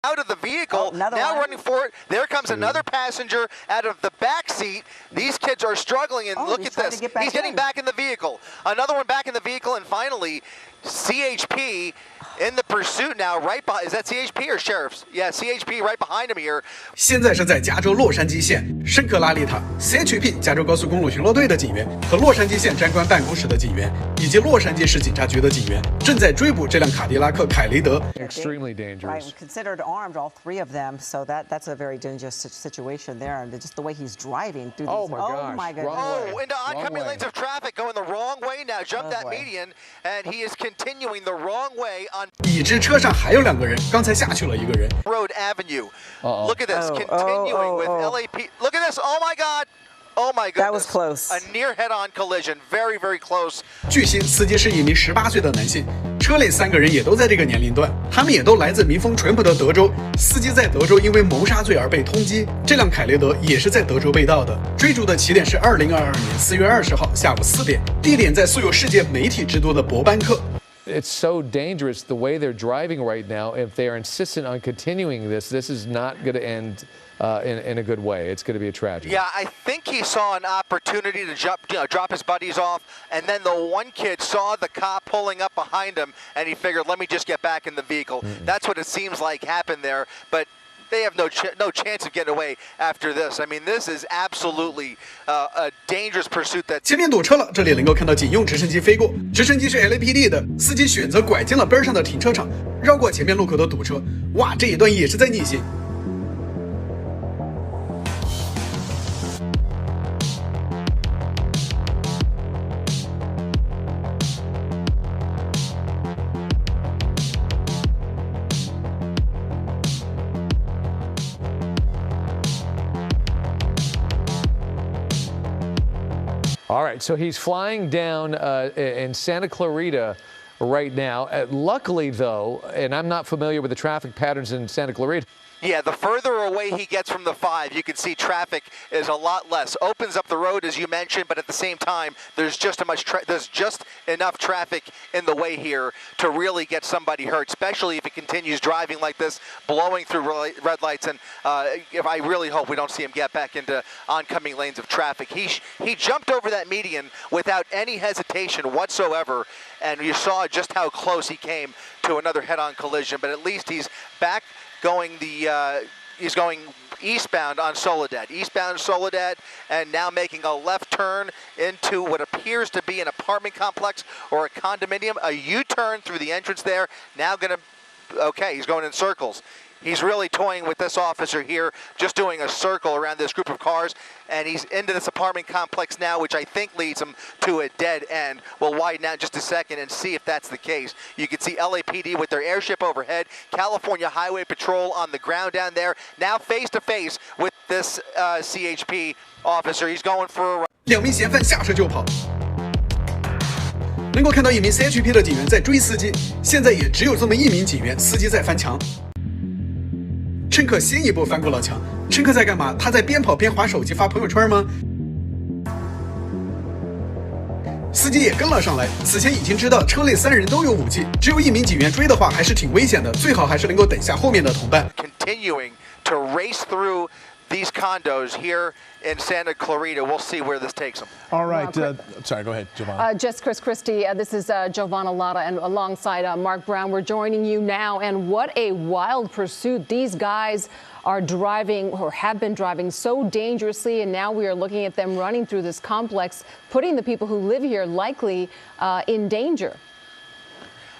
out of the vehicle, now running for it. There comes another passenger out of the back seat. These kids are struggling, and look at this. He's getting back in the vehicle. Another one back in the vehicle, and finally, CHP in the pursuit now, right behind. Is that CHP or sheriff's? Yeah, CHP right behind him here. 现在是在加州洛杉矶县圣克拉丽塔 CHP 加州高速公路巡逻队的警员和洛杉矶县詹官办公室的警员以及洛杉矶市警察局的警员正在追捕这辆卡迪拉克凯雷德。Extremely dangerous. Right, considered armed, all three of them. So that's a very dangerous situation there, and just the way he's driving through. Oh my gosh! Oh, into oncoming lanes of traffic, going the wrong way now. Jumped that median, and he is continuing the wrong way on. 已知车上还有2个人，刚才下去了1个人。Road Avenue. Look at this, continuing with LAP. Look at this. Oh my God. Oh my goodness. That was close. A near head-on collision. Very, very close. 据悉，司机是一名18岁的男性，车内3个人也都在这个年龄段，他们也都来自民风淳朴的德州。司机在德州因为谋杀罪而被通缉，这辆凯雷德也是在德州被盗的。追逐的起点是2022年4月20号下午4点，地点在素有世界媒体之都的伯班克。It's so dangerous the way they're driving right now. If they're insistent on continuing this is not going to end in a good way. It's going to be a tragedy. Yeah, I think he saw an opportunity to drop his buddies off, and then the one kid saw the cop pulling up behind him, and he figured, let me just get back in the vehicle. That's what it seems like happened there, but they have no chance of getting away after this. I mean, this is absolutely a dangerous pursuit. That 前面堵车了，这里能够看到警用直升机飞过，直升机是 LAPD 的，司机选择拐进了边上的停车场，绕过前面路口的堵车。哇，这一段也是在逆行。All right, so he's flying down in Santa Clarita right now. Luckily, though, and I'm not familiar with the traffic patterns in Santa Clarita. Yeah, the further away he gets from the 5, you can see traffic is a lot less. Opens up the road, as you mentioned, but at the same time, there's just enough traffic in the way here to really get somebody hurt, especially if he continues driving like this, blowing through red lights. And if I really hope we don't see him get back into oncoming lanes of traffic. He jumped over that median without any hesitation whatsoever, and you saw just how close he came to another head-on collision. But at least he's back. He's going eastbound on Soledad, and now making a left turn into what appears to be an apartment complex or a condominium. A U-turn through the entrance there. Now he's going in circles. He's really toying with this officer here, just doing a circle around this group of cars, and he's into this apartment complex now, which I think leads him to a dead end. We'll widen out just a second and see if that's the case. You can see LAPD with their airship overhead, California Highway Patrol on the ground down there, now face-to-face with this CHP officer. He's going for a... 2名嫌犯下车就跑。能够看到1名 CHP 的警员在追司机，现在也只有这么1名警员，司机在翻墙。乘客先一步翻过了墙，乘客在干嘛？他在边跑边滑手机发朋友圈吗？司机也跟了上来，此前已经知道车内3人都有武器，只有1名警员追的话还是挺危险的，最好还是能够等下后面的同伴。Continuing to race through these condos here in Santa Clarita. We'll see where this takes them. All right. Sorry, go ahead, Giovanna. Just Chris Christie. This is Giovanna Lotta, and alongside Mark Brown, we're joining you now. And what a wild pursuit. These guys are driving or have been driving so dangerously, and now we are looking at them running through this complex, putting the people who live here likely in danger.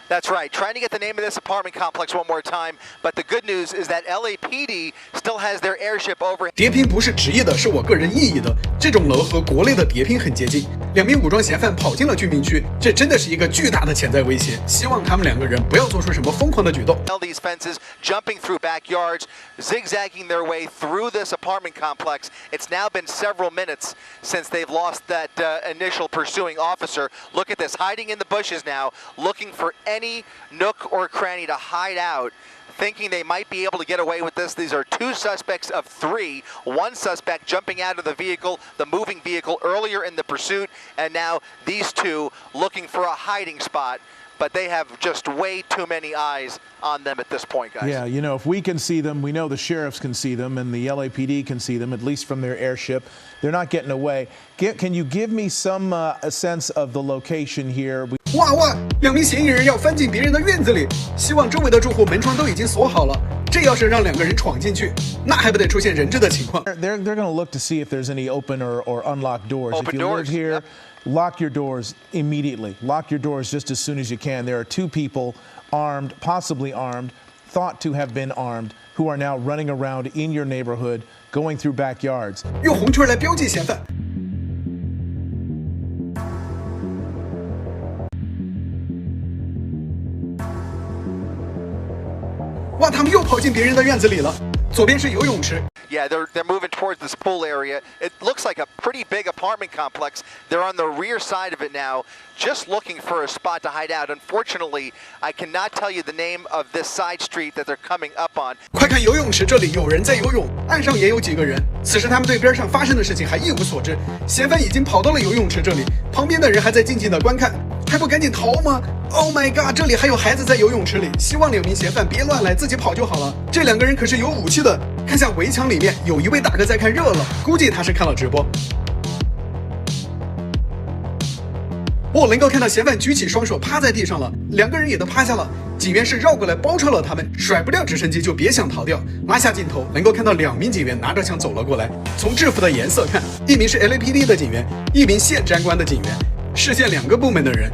That's right. Trying to get the name of this apartment complex one more time, but the good news is that LAPD still has their airship over. 谍拼不是职业的，是我个人意义的。这种楼和国内的谍拼很接近。2名武装嫌犯跑进了居民区，这真的是一个巨大的潜在威胁。希望他们2个人不要做出什么疯狂的举动。These fences, jumping through backyards, zigzagging their way through this apartment complex. It's now been several minutes since they've lost that initial pursuing officer. Look at this, hiding in the bushes now, looking for any nook or cranny to hide out, thinking they might be able to get away with this. These are 2 suspects of 3. 1 suspect jumping out of the vehicle, the moving vehicle, earlier in the pursuit, and now these 2 looking for a hiding spot. but they have just way too many eyes on them at this point, guys. Yeah, you know, if we can see them, we know the sheriffs can see them, and the LAPD can see them, at least from their airship. They're not getting away. Can you give me some a sense of the location here? 哇，2名嫌疑人要翻进别人的院子里，希望周围的住户门窗都已经锁好了。这要是让2个人闯进去，那还不得出现人质的情况 ？They're going to look to see if there's any open or unlocked doors. Open if you doors, live here, yep. Lock your doors immediately. Lock your doors just as soon as you can. There are 2 people armed, possibly armed, thought to have been armed, who are now running around in your neighborhood, going through backyards. 用红圈来标记嫌犯。哇，他们又跑进别人的院子里了。左边是游泳池。Yeah, they're moving towards this pool area. It looks like a pretty big apartment complex. They're on the rear side of it now, just looking for a spot to hide out. Unfortunately, I cannot tell you the name of this side street that they're coming up on. 快看游泳池，这里有人在游泳，岸上也有几个人。此时他们对边上发生的事情还一无所知。嫌犯已经跑到了游泳池这里，旁边的人还在静静的观看，还不赶紧逃吗 ？Oh my god！ 这里还有孩子在游泳池里，希望2名嫌犯别乱来，自己跑就好了。这2个人可是有武器的。看下围墙里面，有一位大哥在看热闹，估计他是看了直播。我能够看到嫌犯举起双手趴在地上了，2个人也都趴下了。警员是绕过来包抄了他们，甩不掉直升机就别想逃掉。拉下镜头，能够看到2名警员拿着枪走了过来。从制服的颜色看，一名是 LAPD 的警员，一名县治安官的警员，视线2个部门的人。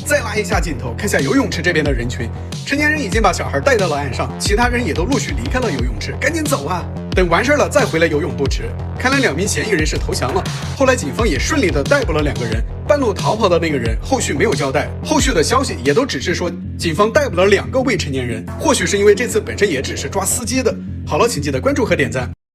再拉一下镜头，看下游泳池这边的人群，成年人已经把小孩带到了岸上，其他人也都陆续离开了游泳池，赶紧走啊！等完事了再回来游泳不迟。看来2名嫌疑人是投降了，后来警方也顺利的逮捕了2个人。半路逃跑的那个人后续没有交代，后续的消息也都只是说警方逮捕了2个未成年人，或许是因为这次本身也只是抓司机的。好了，请记得关注和点赞。